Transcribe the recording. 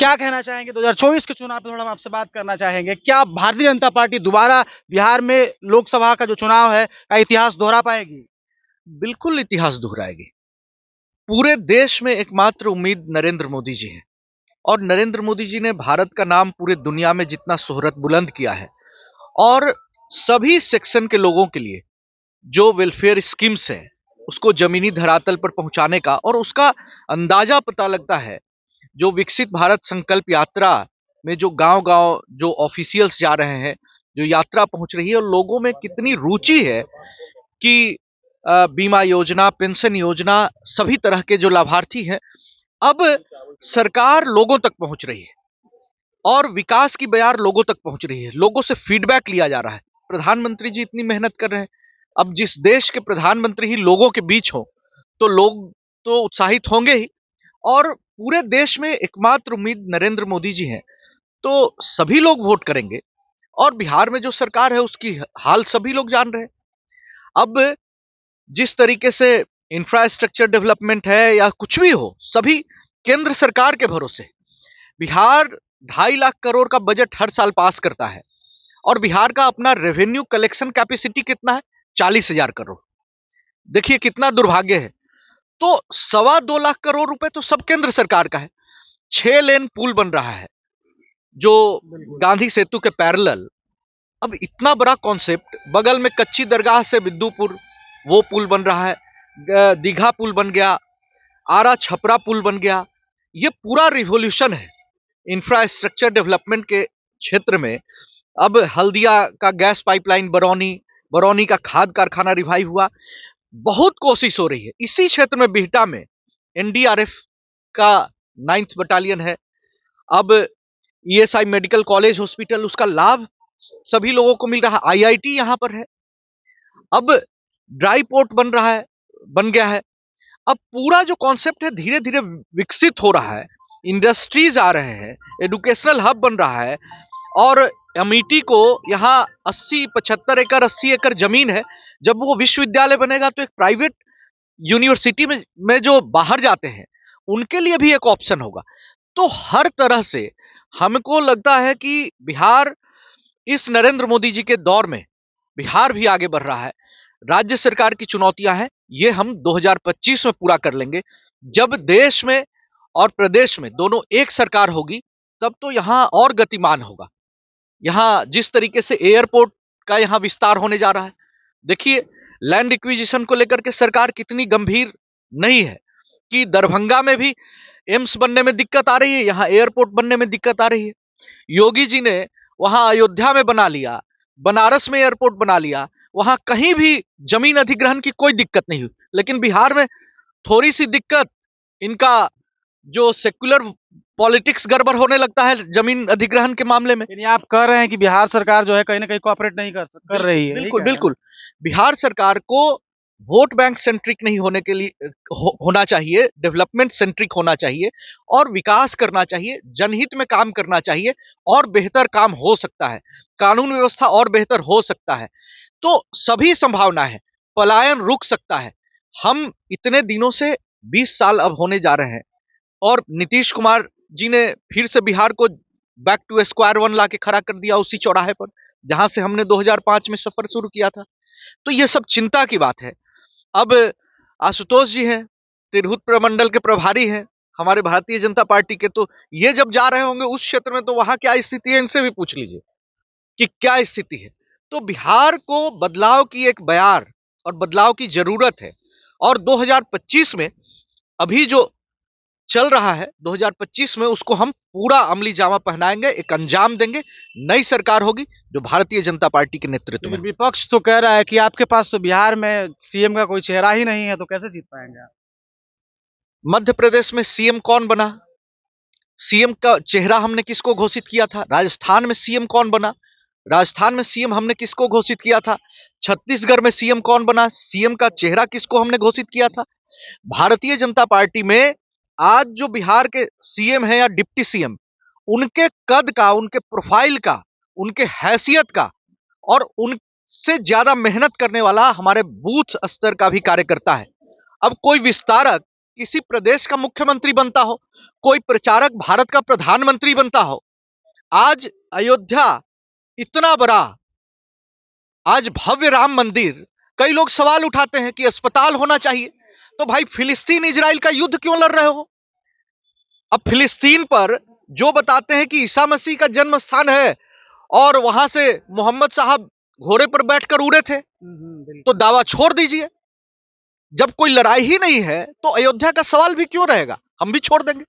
क्या कहना चाहेंगे 2024 के चुनाव पे? थोड़ा हम आपसे बात करना चाहेंगे। क्या भारतीय जनता पार्टी दोबारा बिहार में लोकसभा का जो चुनाव है का इतिहास दोहरा पाएगी? बिल्कुल इतिहास दोहराएगी। पूरे देश में एकमात्र उम्मीद नरेंद्र मोदी जी हैं और नरेंद्र मोदी जी ने भारत का नाम पूरे दुनिया में जितना शोहरत बुलंद किया है और सभी सेक्शन के लोगों के लिए जो वेलफेयर स्कीम्स हैं उसको जमीनी धरातल पर पहुंचाने का और उसका अंदाजा पता लगता है। जो विकसित भारत संकल्प यात्रा में जो गांव-गांव जो ऑफिशियल्स जा रहे हैं, जो यात्रा पहुंच रही है और लोगों में कितनी रुचि है कि बीमा योजना, पेंशन योजना, सभी तरह के जो लाभार्थी हैं, अब सरकार लोगों तक पहुंच रही है और विकास की बयार लोगों तक पहुंच रही है। लोगों से फीडबैक लिया जा रहा है। प्रधानमंत्री जी इतनी मेहनत कर रहे हैं। अब जिस देश के प्रधानमंत्री ही लोगों के बीच हो, तो लोग तो उत्साहित होंगे ही और पूरे देश में एकमात्र उम्मीद नरेंद्र मोदी जी हैं। तो सभी लोग वोट करेंगे और बिहार में जो सरकार है उसकी हाल सभी लोग जान रहे हैं। अब जिस तरीके से इंफ्रास्ट्रक्चर डेवलपमेंट है या कुछ भी हो, सभी केंद्र सरकार के भरोसे। बिहार 2.5 लाख करोड़ का बजट हर साल पास करता है और बिहार का अपना रेवेन्यू कलेक्शन कैपेसिटी कितना है? 40,000 करोड़। देखिए कितना दुर्भाग्य है। तो 2.25 लाख करोड़ रुपए तो सब केंद्र सरकार का है। 6 लेन पुल बन रहा है जो गांधी सेतु के पैरेलल। अब इतना बड़ा कॉन्सेप्ट, बगल में कच्ची दरगाह से बिद्दुपुर वो पुल बन रहा है, दीघा पुल बन गया, आरा छपरा पुल बन गया। ये पूरा रिवॉल्यूशन है इंफ्रास्ट्रक्चर डेवलपमेंट के क्षेत्र में। अब हल्दिया का गैस पाइपलाइन बरौनी, बरौनी का खाद कारखाना रिवाइव हुआ। बहुत कोशिश हो रही है। इसी क्षेत्र में बिहटा में एनडीआरएफ का 9th बटालियन है। अब ईएसआई मेडिकल कॉलेज हॉस्पिटल, उसका लाभ सभी लोगों को मिल रहा है। आईआईटी यहां पर है। अब ड्राई पोर्ट बन रहा है, बन गया है। अब पूरा जो कॉन्सेप्ट है धीरे धीरे विकसित हो रहा है। इंडस्ट्रीज आ रहे हैं, एजुकेशनल हब बन रहा है और अमेठी को यहाँ 80-75 एकड़ 80 एकड़ जमीन है। जब वो विश्वविद्यालय बनेगा तो एक प्राइवेट यूनिवर्सिटी में जो बाहर जाते हैं उनके लिए भी एक ऑप्शन होगा। तो हर तरह से हमको लगता है कि बिहार इस नरेंद्र मोदी जी के दौर में बिहार भी आगे बढ़ रहा है। राज्य सरकार की चुनौतियां हैं, ये हम 2025 में पूरा कर लेंगे। जब देश में और प्रदेश में दोनों एक सरकार होगी तब तो यहां और गतिमान होगा। यहां जिस तरीके से एयरपोर्ट का यहां विस्तार होने जा रहा है, देखिए लैंड एक्विजिशन को लेकर के सरकार कितनी गंभीर नहीं है कि दरभंगा में भी एम्स बनने में दिक्कत आ रही है, यहां एयरपोर्ट बनने में दिक्कत आ रही है। योगी जी ने वहां अयोध्या में बना लिया, बनारस में एयरपोर्ट बना लिया, वहां कहीं भी जमीन अधिग्रहण की कोई दिक्कत नहीं हुई। लेकिन बिहार में थोड़ी सी दिक्कत, इनका जो सेक्युलर पॉलिटिक्स गड़बड़ होने लगता है जमीन अधिग्रहण के मामले में। यानी आप कह रहे हैं कि बिहार सरकार जो है कहीं ना कहीं कोऑपरेट नहीं कर रही है? बिल्कुल बिल्कुल। बिहार सरकार को वोट बैंक सेंट्रिक नहीं होने के लिए होना चाहिए, डेवलपमेंट सेंट्रिक होना चाहिए और विकास करना चाहिए, जनहित में काम करना चाहिए और बेहतर काम हो सकता है। कानून व्यवस्था और बेहतर हो सकता है। तो सभी संभावना है, पलायन रुक सकता है। हम इतने दिनों से 20 साल अब होने जा रहे हैं और नीतीश कुमार जी ने फिर से बिहार को बैक टू स्क्वायर वन ला के खड़ा कर दिया उसी चौराहे पर जहां से हमने 2005 में सफर शुरू किया था। तो ये सब चिंता की बात है। अब आशुतोष जी हैं, तिरहुत प्रमंडल के प्रभारी हैं हमारे भारतीय जनता पार्टी के, तो ये जब जा रहे होंगे उस क्षेत्र में तो वहां क्या स्थिति है इनसे भी पूछ लीजिए कि क्या स्थिति है। तो बिहार को बदलाव की एक बयार और बदलाव की जरूरत है और 2025 में अभी जो चल रहा है 2025 में उसको हम पूरा अमली जामा पहनाएंगे, एक अंजाम देंगे। नई सरकार होगी जो भारतीय जनता पार्टी के नेतृत्व में। विपक्ष तो कह रहा है कि आपके पास तो बिहार में सीएम का कोई चेहरा ही नहीं है, तो कैसे जीत पाएंगे आप? मध्य प्रदेश में सीएम कौन बना? सीएम का चेहरा हमने किसको घोषित किया था? राजस्थान में सीएम कौन बना? राजस्थान में सीएम हमने किसको घोषित किया था? छत्तीसगढ़ में सीएम कौन बना? सीएम का चेहरा किसको हमने घोषित किया था? भारतीय जनता पार्टी में आज जो बिहार के सीएम है या डिप्टी सीएम, उनके कद का, उनके प्रोफाइल का, उनके हैसियत का और उनसे ज्यादा मेहनत करने वाला हमारे बूथ स्तर का भी कार्यकर्ता है। अब कोई विस्तारक किसी प्रदेश का मुख्यमंत्री बनता हो, कोई प्रचारक भारत का प्रधानमंत्री बनता हो। आज अयोध्या इतना बड़ा, आज भव्य राम मंदिर, कई लोग सवाल उठाते हैं कि अस्पताल होना चाहिए। तो भाई फिलिस्तीन इजराइल का युद्ध क्यों लड़ रहे हो? अब फिलिस्तीन पर जो बताते हैं कि ईसा मसीह का जन्म स्थान है और वहां से मोहम्मद साहब घोड़े पर बैठकर उड़े थे, तो दावा छोड़ दीजिए। जब कोई लड़ाई ही नहीं है तो अयोध्या का सवाल भी क्यों रहेगा? हम भी छोड़ देंगे।